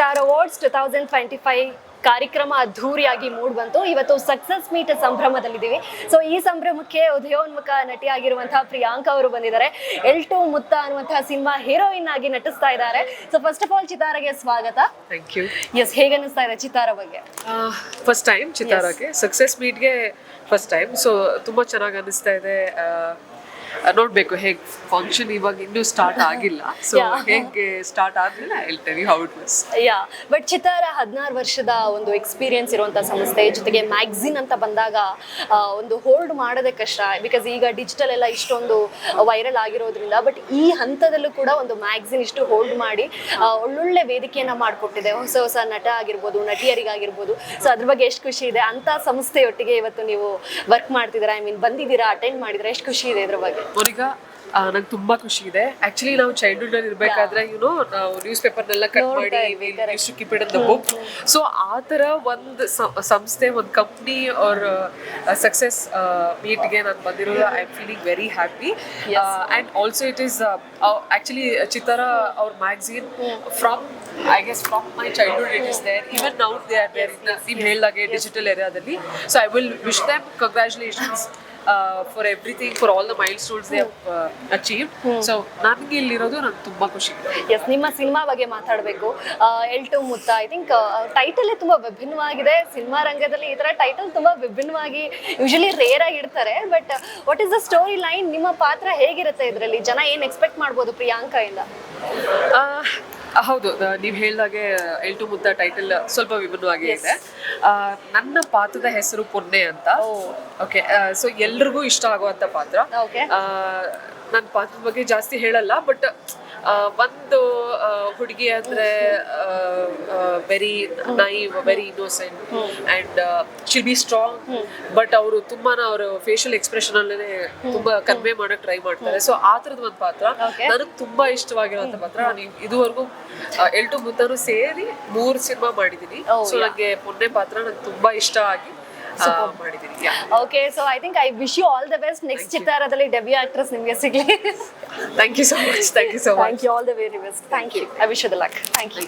Star awards 2025 ಕಾರ್ಯಕ್ರಮ ಅದ್ಧೂರಿಯಾಗಿ mood ಬಂತು. ಇವತ್ತು ಸಕ್ಸಸ್ ಮೀಟ್ ಸಂಭ್ರಮದಲ್ಲಿದ್ದೀವಿ. ಸೊ ಈ ಸಂಭ್ರಮಕ್ಕೆ ಉದಯೋನ್ಮುಖ ನಟಿಯಾಗಿರುವಂತಹ ಪ್ರಿಯಾಂಕಾ ಅವರು ಬಂದಿದ್ದಾರೆ. ಎಲ್2 ಮುತ್ತ ಅನ್ನುವಂತಹ ಸಿನಿಮಾ ಹೀರೋಯಿನ್ ಆಗಿ ನಟಿಸ್ತಾ ಇದ್ದಾರೆ. ಸೊ ಫಸ್ಟ್ ಆಫ್ ಆಲ್ ಚಿತಾರಗೆ ಸ್ವಾಗತ. Thank you. ಎಸ್, ಹೇಗೆ ಅನಿಸ್ತಾ ಇದೆ ಚಿತಾರ ಬಗ್ಗೆ? ಫಸ್ಟ್ ಟೈಮ್ ಚಿತಾರಗೆ ಸಕ್ಸಸ್ ಮೀಟ್ಗೆ ಫಸ್ಟ್ ಟೈಮ್. ಸೊ ತುಂಬಾ ಚೆನ್ನಾಗಿ ಅನಿಸ್ತಾ ಇದೆ. ನೋಡ್ಬೇಕು ಹೇಗೆ ಫಂಕ್ಷನ್ ಇವಾಗ ಇನ್ನೂ ಸ್ಟಾರ್ಟ್ ಆಗಿಲ್ಲ. ಸೊ ಹೇಗೆ ಸ್ಟಾರ್ಟ್ ಆದ್ಮೇಲೆ I will tell you how it was. But Chittara 16 ವರ್ಷದ ಒಂದು ಎಕ್ಸ್ಪೀರಿಯನ್ಸ್ ಇರುವಂತಹ ಸಂಸ್ಥೆ, ಜೊತೆಗೆ ಮ್ಯಾಗ್ಝಿನ್ ಅಂತ ಬಂದಾಗ ಒಂದು ಹೋಲ್ಡ್ ಮಾಡೋದೇ ಕಷ್ಟ. ಬಿಕಾಸ್ ಈಗ ಡಿಜಿಟಲ್ ಎಲ್ಲ ಇಷ್ಟೊಂದು ವೈರಲ್ ಆಗಿರೋದ್ರಿಂದ. ಬಟ್ ಈ ಹಂತದಲ್ಲೂ ಕೂಡ ಒಂದು ಮ್ಯಾಗ್ಝಿನ್ ಇಷ್ಟು ಹೋಲ್ಡ್ ಮಾಡಿ ಒಳ್ಳೊಳ್ಳೆ ವೇದಿಕೆಯನ್ನ ಮಾಡಿಕೊಟ್ಟಿದೆ. ಹೊಸ ಹೊಸ ನಟ ಆಗಿರ್ಬೋದು, ನಟಿಯರಿಗಾಗಿರ್ಬೋದು. ಸೊ ಅದ್ರ ಬಗ್ಗೆ ಎಷ್ಟು ಖುಷಿ ಇದೆ. ಅಂತ ಸಂಸ್ಥೆಯೊಟ್ಟಿಗೆ ಇವತ್ತು ನೀವು ವರ್ಕ್ ಮಾಡ್ತಿದ್ದೀರಾ, ಐ ಮೀನ್ ಬಂದಿದ್ದೀರಾ, ಅಟೆಂಡ್ ಮಾಡಿದ್ರೆ ಎಷ್ಟು ಖುಷಿ ಇದೆ ಇದ್ರ ಬಗ್ಗೆ? ಅವರೀಗ ನಂಗೆ ತುಂಬಾ ಖುಷಿ ಇದೆ. ಆಕ್ಚುಲಿ ನಾವು ಚೈಲ್ಡ್ಹುಡ್ ಅಲ್ಲಿ ಇರ್ಬೇಕಾದ್ರೆ ನಾವು ನ್ಯೂಸ್ ಪೇಪರ್ನೆಲ್ಲ ಕಟ್ ಮಾಡಿ keep it in the book. So ಆ ತರ ಒಂದು ಸಂಸ್ಥೆ, ಒಂದು ಕಂಪ್ನಿ ಅವ್ರ ಸಕ್ಸಸ್ ಮೀಟ್ಗೆ ನಾನು ಬಂದಿರೋದು I am feeling very happy. And also it is actually Chittara ಅವ್ರ magazine from I guess from my childhood it is there. Even now they are there in the ಹೇಳ್ದಾಗೆ ಡಿಜಿಟಲ್ ಏರಿಯಾದಲ್ಲಿ. So I will wish them congratulations for everything, for all the milestones they have achieved. So ನನಗೆ ಇಲ್ಲಿರೋದು ನಂಗೆ ತುಂಬಾ ಖುಷಿ. S, ನಿಮ್ಮ cinema ಬಗ್ಗೆ ಮಾತಾಡಬೇಕು. ಎಲ್2 ಮುತ್ತ, ಐ ಥಿಂಕ್ ಟೈಟಲ್ ತುಂಬಾ ವಿಭಿನ್ನವಾಗಿದೆ. ಸಿನಿಮಾ ರಂಗದಲ್ಲಿ ಈ ತರ ಟೈಟಲ್ ತುಂಬಾ ವಿಭಿನ್ನವಾಗಿ ಯೂಶಲಿ ರೇರ್ ಆಗಿ ಇಡ್ತಾರೆ. But what is the story line? ನಿಮ್ಮ ಪಾತ್ರ ಹೇಗಿರುತ್ತೆ ಇದರಲ್ಲಿ? ಜನ ಏನ್ ಎಕ್ಸ್ಪೆಕ್ಟ್ ಮಾಡ್ಬೋದು ಪ್ರಿಯಾಂಕಾ ಇಂದ? ಹೌದು, ನೀವು ಹೇಳ್ದಾಗೆ ಎಲ್2 ಮುತ್ತ ಟೈಟಲ್ ಸ್ವಲ್ಪ ವಿಭಿನ್ನವಾಗಿ ಇದೆ. ನನ್ನ ಪಾತ್ರದ ಹೆಸರು ಪೊನ್ನೆ ಅಂತ. ಓಕೆ, ಸೊ ಎಲ್ರಿಗೂ ಇಷ್ಟ ಆಗುವಂತ ಪಾತ್ರ. ನನ್ನ ಪಾತ್ರದ ಬಗ್ಗೆ ಜಾಸ್ತಿ ಹೇಳಲ್ಲ. ಬಟ್ ಒಂದು ಹುಡುಗಿ ಅಂದ್ರೆ very naive, very innocent and shall be strong. But ಅವರು ತುಂಬಾನ ಅವರು ಫೇಶಿಯಲ್ ಎಕ್ಸ್ಪ್ರೆಷನ್ ಅಲ್ಲೇ ತುಂಬಾ ಕನ್ವೆ ಮಾಡಕ್ ಟ್ರೈ ಮಾಡ್ತಾರೆ. ಸೊ ಆ ತರದ ಒಂದು ಪಾತ್ರ ನನಗೆ ತುಂಬಾ ಇಷ್ಟವಾಗಿರುವಂತ ಪಾತ್ರ. ನೀವು ಇದುವರೆಗೂ ಎಲ್2 ಮುತ್ತನು ಸೇರಿ 3 ಸಿನಿಮಾ ಮಾಡಿದೀನಿ. ಸೊ ನಂಗೆ ಪೊನ್ನೆ ಪಾತ್ರ ನಂಗೆ ತುಂಬಾ ಇಷ್ಟ ಆಗಿ ಮಾಡಿದೀನಿ. Okay, so I think I wish you all the best. Next ಚಿತ್ತಾರದಲ್ಲಿ ಡೆಬ್ಯೂ ಆಕ್ಟ್ರೆಸ್ ನಿಮಗೆ ಸಿಗ್ಲಿ. Thank you so much. Thank you so much. Thank you, all the very best. Thank you. I wish you the luck. Thank you.